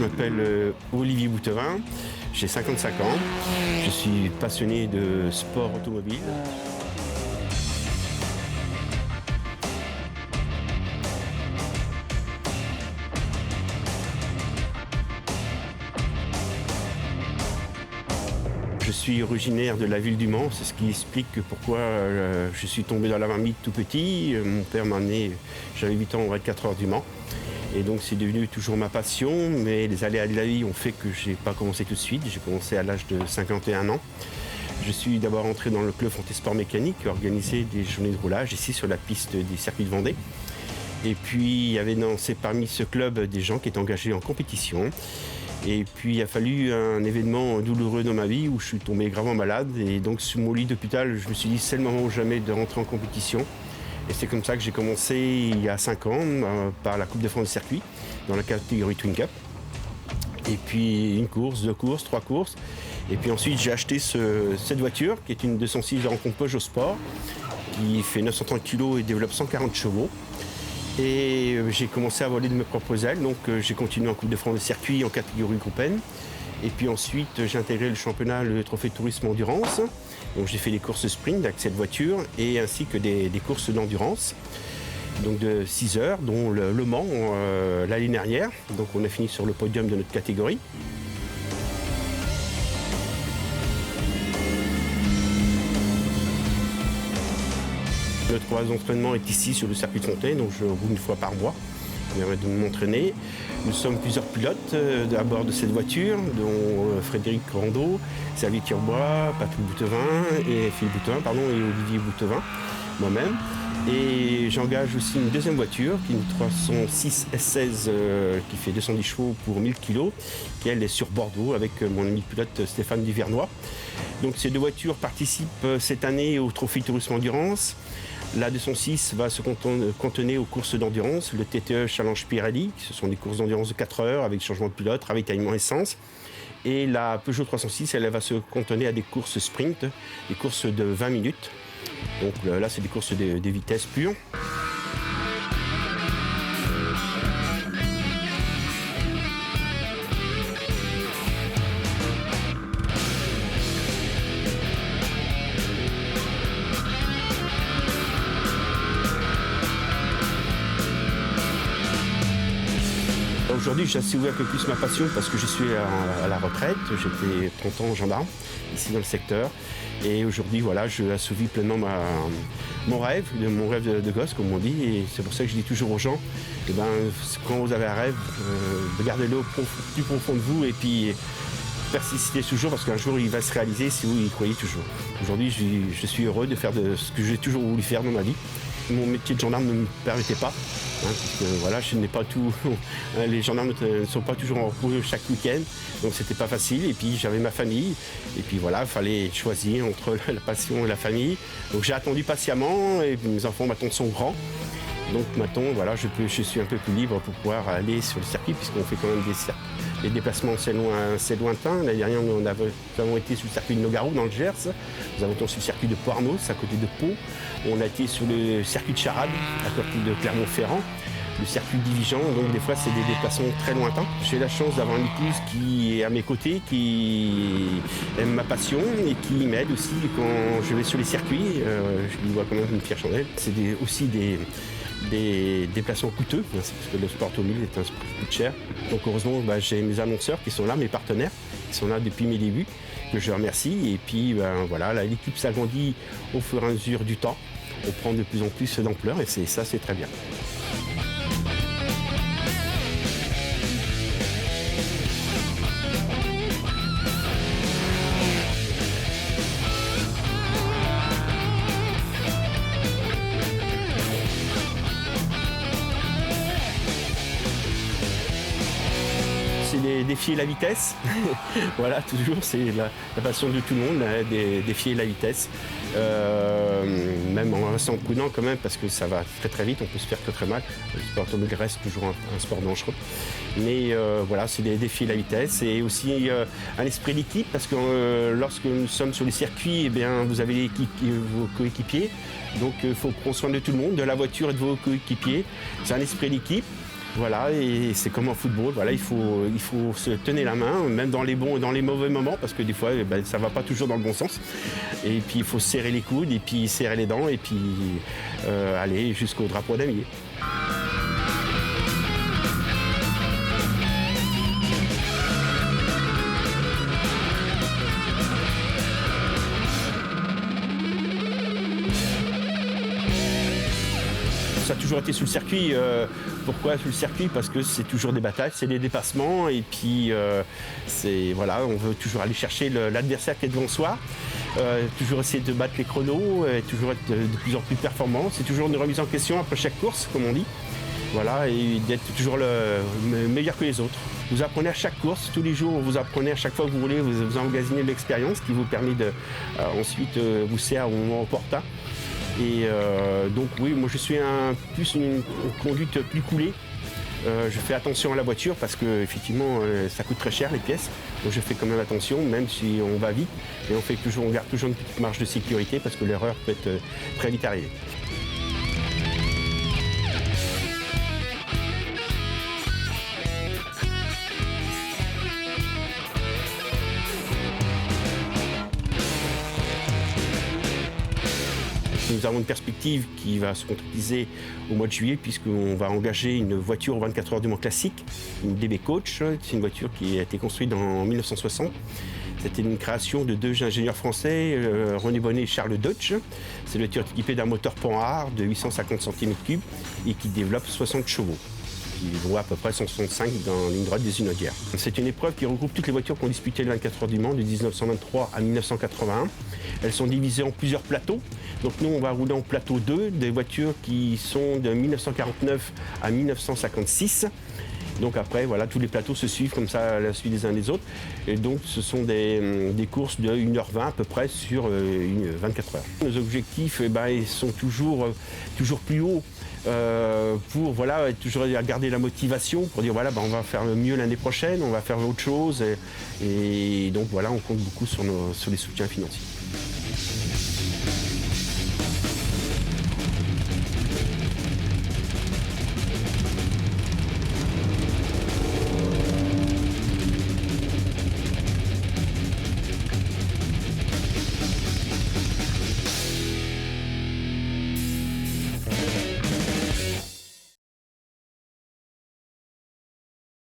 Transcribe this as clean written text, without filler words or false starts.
m'appelle Olivier Boutevin, j'ai 55 ans, je suis passionné de sport automobile. Je suis originaire de la ville du Mans, c'est ce qui explique pourquoi je suis tombé dans la marmite tout petit. Mon père m'a amené, j'avais 8 ans, au Raid 4 heures du Mans. Et donc c'est devenu toujours ma passion, mais les aléas de la vie ont fait que je n'ai pas commencé tout de suite. J'ai commencé à l'âge de 51 ans. Je suis d'abord entré dans le club Fantasport Mécanique qui organisait des journées de roulage ici sur la piste des circuits de Vendée. Et puis il y avait parmi ce club des gens qui étaient engagés en compétition. Et puis il a fallu un événement douloureux dans ma vie où je suis tombé gravement malade. Et donc sur mon lit d'hôpital, je me suis dit c'est le moment ou jamais de rentrer en compétition. Et c'est comme ça que j'ai commencé il y a 5 ans par la Coupe de France de circuit dans la catégorie Twin Cup. Et puis une course, 2 courses, 3 courses. Et puis ensuite j'ai acheté cette voiture qui est une 206 de rencontre Peugeot Sport qui fait 930 kg et développe 140 chevaux. Et j'ai commencé à voler de mes propres ailes, donc j'ai continué en Coupe de France de circuit en catégorie Groupe N. Et puis ensuite j'ai intégré le championnat, le trophée de tourisme endurance. Donc j'ai fait des courses sprint avec cette voiture et ainsi que des courses d'endurance. Donc de 6 heures, dont le Mans l'année dernière. Donc on a fini sur le podium de notre catégorie. Notre base d'entraînement est ici sur le circuit de Fontaine, donc je roule une fois par mois. Ça permet de m'entraîner. Nous sommes plusieurs pilotes à bord de cette voiture, dont Frédéric Rondeau, Xavier Tirbois, Patrick Boutevin et Philippe Boutevin, et Olivier Boutevin, moi-même. Et j'engage aussi une deuxième voiture, qui est une 306 S16 qui fait 210 chevaux pour 1000 kg, qui elle est sur Bordeaux avec mon ami pilote Stéphane Duvernois. Donc ces 2 voitures participent cette année au Trophée Tourisme Endurance. La 206 va se cantonner aux courses d'endurance, le TTE Challenge Pirelli, ce sont des courses d'endurance de 4 heures avec changement de pilote, ravitaillement essence. Et la Peugeot 306, elle va se cantonner à des courses sprint, des courses de 20 minutes. Donc là, c'est des courses de vitesse pure. Aujourd'hui, j'ai assez ouvert un peu plus ma passion parce que je suis à la retraite. J'étais 30 ans gendarme ici dans le secteur. Et aujourd'hui, voilà, je assouvis pleinement mon rêve de gosse, comme on dit. Et c'est pour ça que je dis toujours aux gens, quand vous avez un rêve, gardez-le au plus profond de vous et puis persistez toujours parce qu'un jour, il va se réaliser si vous y croyez toujours. Aujourd'hui, je suis heureux de faire ce que j'ai toujours voulu faire dans ma vie. Mon métier de gendarme ne me permettait pas, parce que voilà, je n'ai pas tout. Les gendarmes ne sont pas toujours en repos chaque week-end, donc c'était pas facile. Et puis j'avais ma famille, et puis voilà, il fallait choisir entre la passion et la famille. Donc j'ai attendu patiemment, et mes enfants maintenant sont grands. Donc maintenant, voilà, je suis un peu plus libre pour pouvoir aller sur le circuit, puisqu'on fait quand même des déplacements assez lointains. L'année dernière, nous avons été sur le circuit de Nogarou, dans le Gers. Nous avons été sur le circuit de Poirnos, à côté de Pau. On a été sur le circuit de Charade, à côté de Clermont-Ferrand. Le circuit Division, donc des fois, c'est des déplacements très lointains. J'ai la chance d'avoir une épouse qui est à mes côtés, qui aime ma passion et qui m'aide aussi quand je vais sur les circuits. Je lui vois quand même une fière chandelle. C'est aussi des déplacements coûteux, parce que le sport automobile est un sport qui coûte cher. Donc heureusement, j'ai mes annonceurs qui sont là, mes partenaires, qui sont là depuis mes débuts, que je remercie. Et puis voilà, l'équipe s'agrandit au fur et à mesure du temps. On prend de plus en plus d'ampleur et c'est très bien. Défier la vitesse, voilà, toujours, c'est la passion de tout le monde, défier la vitesse, même en restant prudent quand même, parce que ça va très très vite, on peut se faire très mal. Le sport automobile reste toujours un sport dangereux, mais voilà, c'est défier la vitesse et aussi un esprit d'équipe, parce que lorsque nous sommes sur les circuits, vous avez vos coéquipiers, donc il faut prendre soin de tout le monde, de la voiture et de vos coéquipiers. C'est un esprit d'équipe. Voilà, et c'est comme en football, voilà, il faut se tenir la main, même dans les bons et dans les mauvais moments, parce que des fois, ça ne va pas toujours dans le bon sens. Et puis il faut serrer les coudes, et puis serrer les dents, et puis aller jusqu'au drapeau damier. Ça a toujours été sur le circuit. Pourquoi sur le circuit? Parce que c'est toujours des batailles, c'est des dépassements. Et puis, voilà, on veut toujours aller chercher l'adversaire qui est devant soi. Toujours essayer de battre les chronos, toujours être de plus en plus performant. C'est toujours une remise en question après chaque course, comme on dit. Voilà, et d'être toujours le meilleur que les autres. Vous apprenez à chaque course, tous les jours, vous apprenez à chaque fois que vous voulez, vous emmagasiner de l'expérience qui vous permet de ensuite vous sert au moment opportun. Et donc oui, moi je suis plus une conduite plus coulée. Je fais attention à la voiture parce que effectivement ça coûte très cher les pièces. Donc je fais quand même attention, même si on va vite. Et on garde toujours une petite marge de sécurité parce que l'erreur peut être très vite arrivée. Nous avons une perspective qui va se concrétiser au mois de juillet puisqu'on va engager une voiture 24 heures du Mans classique, une DB Coach. C'est une voiture qui a été construite en 1960. C'était une création de deux ingénieurs français, René Bonnet et Charles Deutsch. C'est une voiture équipée d'un moteur Panhard de 850 cm3 et qui développe 60 chevaux. Qui vaut à peu près 165 dans ligne droite des Unodières. C'est une épreuve qui regroupe toutes les voitures qui ont disputé le 24 heures du Mans de 1923 à 1981. Elles sont divisées en plusieurs plateaux. Donc nous, on va rouler en plateau 2, des voitures qui sont de 1949 à 1956. Donc après, voilà, tous les plateaux se suivent comme ça à la suite des uns des autres. Et donc ce sont des courses de 1h20 à peu près sur 24 heures. Nos objectifs ils sont toujours plus hauts. Pour toujours garder la motivation, pour dire on va faire mieux l'année prochaine, on va faire autre chose et donc voilà, on compte beaucoup sur les soutiens financiers.